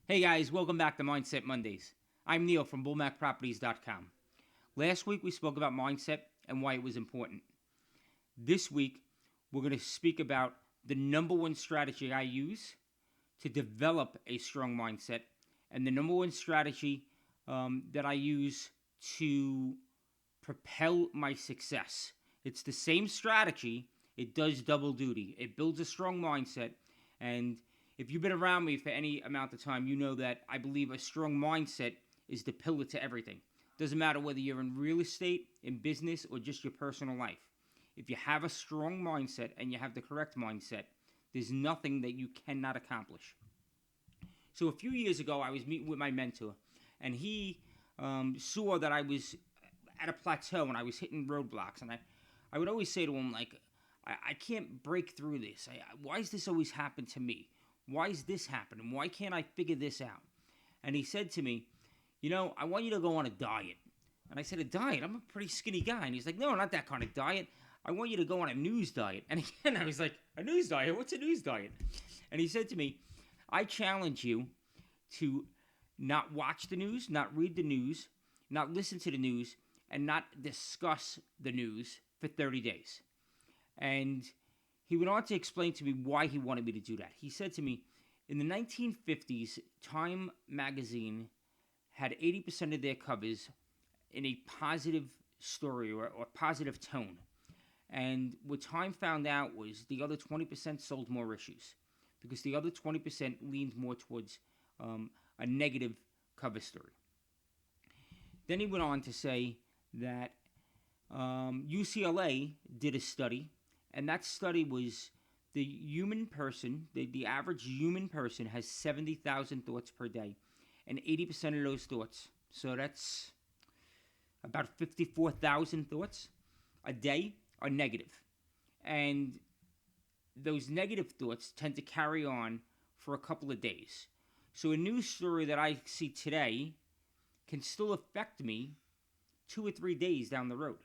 Hey guys, welcome back to Mindset Mondays. I'm Neil from bullmacproperties.com. Last week we spoke about mindset and why it was important. This week we're going to speak about the number one strategy I use to develop a strong mindset and the number one strategy that I use to propel my success. It's the same strategy, it does double duty. It builds a strong mindset, and if you've been around me for any amount of time, you know that I believe a strong mindset is the pillar to everything. Doesn't matter whether you're in real estate, in business, or just your personal life. If you have a strong mindset and you have the correct mindset, there's nothing that you cannot accomplish. So a few years ago, I was meeting with my mentor, and he saw that I was at a plateau and I was hitting roadblocks. And I would always say to him, like, I can't break through this. Why does this always happen to me? Why is this happening? Why can't I figure this out? And he said to me, I want you to go on a diet. And I said, a diet? I'm a pretty skinny guy. And he's like, no, not that kind of diet. I want you to go on a news diet. And again, I was like, a news diet? What's a news diet? And he said to me, I challenge you to not watch the news, not read the news, not listen to the news, and not discuss the news for 30 days. And he went on to explain to me why he wanted me to do that. He said to me, in the 1950s, Time magazine had 80% of their covers in a positive story or positive tone. And what Time found out was the other 20% sold more issues because the other 20% leaned more towards a negative cover story. Then he went on to say that UCLA did a study, and that study was the human person, the average human person has 70,000 thoughts per day, and 80% of those thoughts, so that's about 54,000 thoughts a day, are negative. And those negative thoughts tend to carry on for a couple of days. So a news story that I see today can still affect me 2 or 3 days down the road.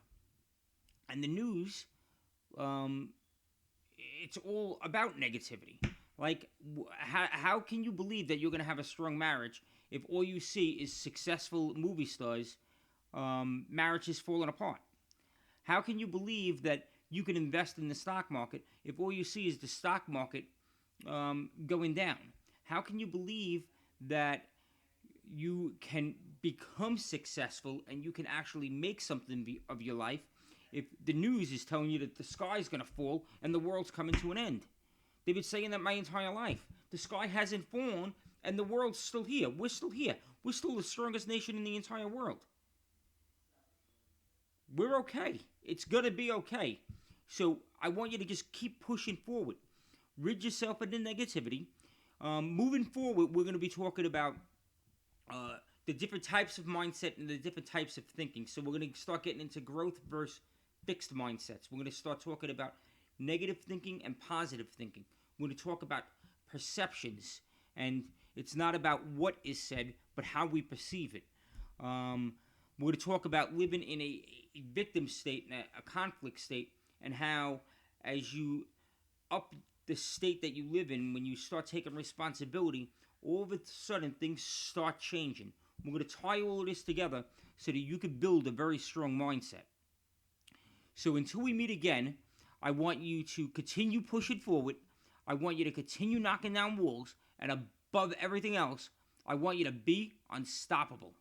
And the news, it's all about negativity. Like, how can you believe that you're going to have a strong marriage if all you see is successful movie stars' marriages falling apart? How can you believe that you can invest in the stock market if all you see is the stock market going down? How can you believe that you can become successful and you can actually make something of your life if the news is telling you that the sky's going to fall and the world's coming to an end? They've been saying that my entire life. The sky hasn't fallen and the world's still here. We're still here. We're still the strongest nation in the entire world. We're okay. It's going to be okay. So I want you to just keep pushing forward. Rid yourself of the negativity. Moving forward, we're going to be talking about the different types of mindset and the different types of thinking. So we're going to start getting into growth versus fixed mindsets. We're going to start talking about negative thinking and positive thinking. We're going to talk about perceptions, and it's not about what is said, but how we perceive it. We're going to talk about living in a victim state, and a conflict state, and how as you up the state that you live in, when you start taking responsibility, all of a sudden things start changing. We're going to tie all of this together so that you can build a very strong mindset. So until we meet again, I want you to continue pushing forward. I want you to continue knocking down walls. And above everything else, I want you to be unstoppable.